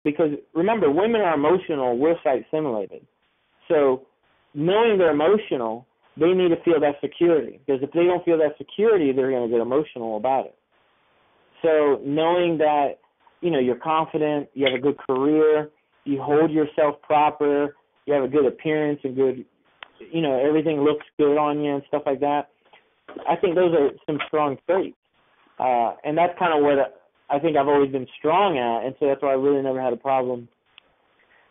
because remember, women are emotional, we're sight simulated. So knowing they're emotional, they need to feel that security, because if they don't feel that security, they're going to get emotional about it. So knowing that, you're confident, you have a good career, you hold yourself proper, you have a good appearance and good, everything looks good on you and stuff like that, I think those are some strong traits. And that's kind of what I think I've always been strong at, and so that's why I really never had a problem,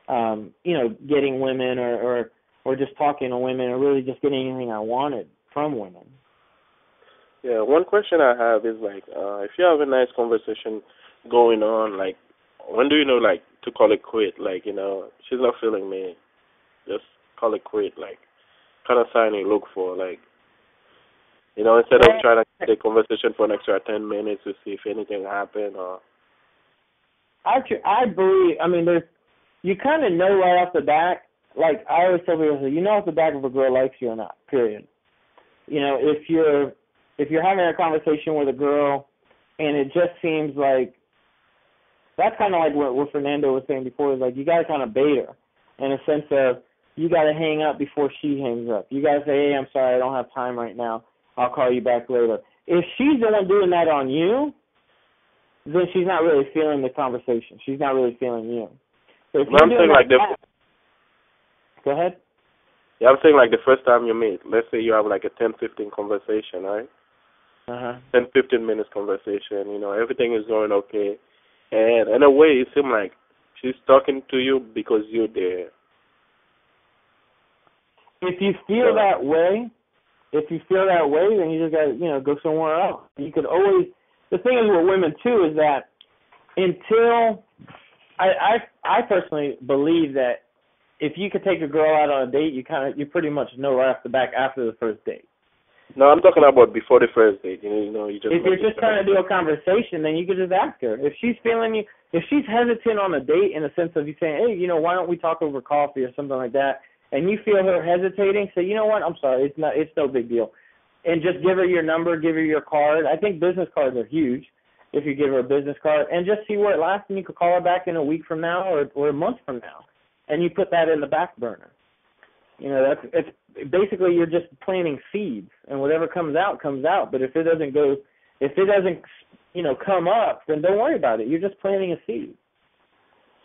getting women or just talking to women or really just getting anything I wanted from women. Yeah, one question I have is like, if you have a nice conversation going on, like, when do you know, like, to call it quit? Like, she's not feeling me, just call it quit. Like, kind of sign you look for, like, instead of trying to take conversation for an extra 10 minutes to see if anything happened or. I believe, you kind of know right off the bat. Like I always tell people, off the back if a girl likes you or not. Period. If you're having a conversation with a girl and it just seems like, that's kind of like what Fernando was saying before, is like you got to kind of bait her in a sense of you got to hang up before she hangs up. You got to say, hey, I'm sorry, I don't have time right now. I'll call you back later. If she's the one doing that on you, then she's not really feeling the conversation. She's not really feeling you. So if I'm saying like go ahead. Yeah, I'm saying like the first time you meet, let's say you have like a 10-15 conversation, right? 10-15 minutes conversation, everything is going okay. And in a way, it seems like she's talking to you because you're there. If you feel that way, then you just got to, go somewhere else. You could always, the thing is with women too is that until, I personally believe that if you could take a girl out on a date, you pretty much know right off the back after the first date. No, I'm talking about before the first date. You just. If you're just trying to do a conversation, then you could just ask her. If she's feeling you, if she's hesitant on a date in the sense of you saying, hey, why don't we talk over coffee or something like that, and you feel her hesitating, say, you know what, I'm sorry, it's no big deal. And just give her your number, give her your card. I think business cards are huge if you give her a business card, and just see where it lasts, and you could call her back in a week from now or a month from now, and you put that in the back burner. It's basically you're just planting seeds, and whatever comes out comes out. But if it doesn't come up, then don't worry about it. You're just planting a seed.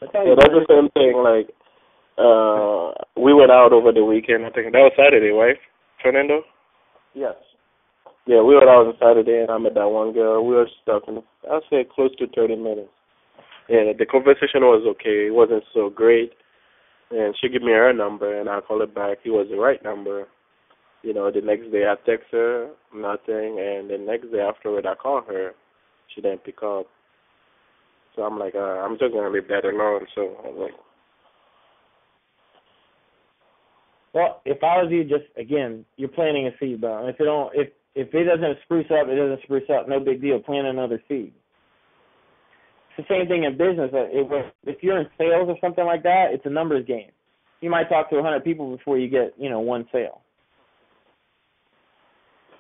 That's the same thing. Like we went out over the weekend. I think that was Saturday, right, Fernando? Yes. Yeah, we went out on Saturday, and I met that one girl. We were just talking, I'd say close to 30 minutes. And the conversation was okay. It wasn't so great. And she gave me her number, and I called her back. It was the right number. The next day I text her, nothing. And the next day afterward I called her. She didn't pick up. So I'm like, I'm just going to leave that alone. So I was like. Well, if I was you, just, again, you're planting a seed, bro. If it doesn't spruce up, it doesn't spruce up. No big deal. Plant another seed. It's the same thing in business. If you're in sales or something like that, it's a numbers game. You might talk to 100 people before you get, one sale.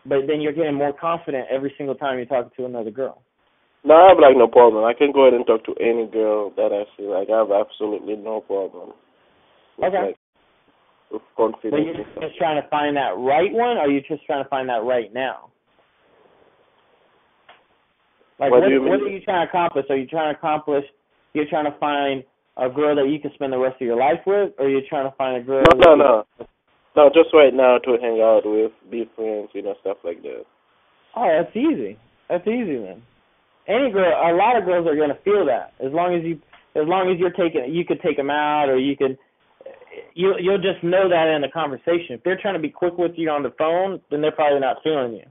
But then you're getting more confident every single time you're talking to another girl. No, I have no problem. I can go ahead and talk to any girl that I see. I have absolutely no problem. Okay. With confidence. But you're just trying to find that right one, or are you just trying to find that right now? Like, what are you trying to accomplish? You're trying to find a girl that you can spend the rest of your life with, or you're trying to find a girl? No, just right now to hang out with, be friends, stuff like that. Oh, that's easy. That's easy then. Any girl, a lot of girls are going to feel that. As long as you could take them out, or you'll just know that in the conversation. If they're trying to be quick with you on the phone, then they're probably not feeling you.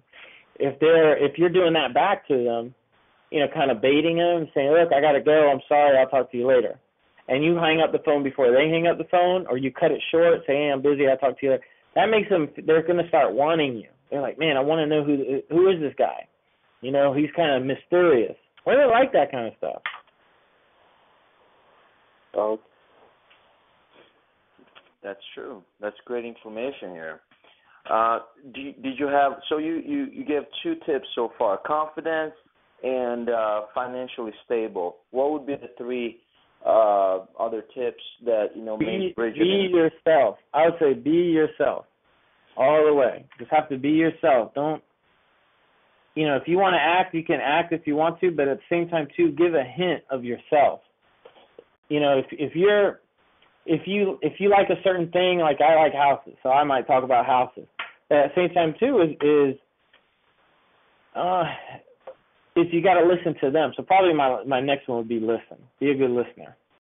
If you're doing that back to them, kind of baiting them, saying, look, I got to go, I'm sorry, I'll talk to you later. And you hang up the phone before they hang up the phone, or you cut it short, say, hey, I'm busy, I'll talk to you later. That makes them, they're going to start wanting you. They're like, man, I want to know who is this guy? He's kind of mysterious. Women like that kind of stuff. Oh. That's true. That's great information here. Did you have, so you gave 2 tips so far, confidence and financially stable. What would be the 3 other tips that may bridge it be in? yourself. I would say be yourself all the way. Just have to be yourself. Don't, if you want to act, you can act if you want to, but at the same time too, give a hint of yourself. If you like a certain thing, like I like houses, so I might talk about houses. But at the same time too is you got to listen to them. So probably my next one would be listen. Be a good listener.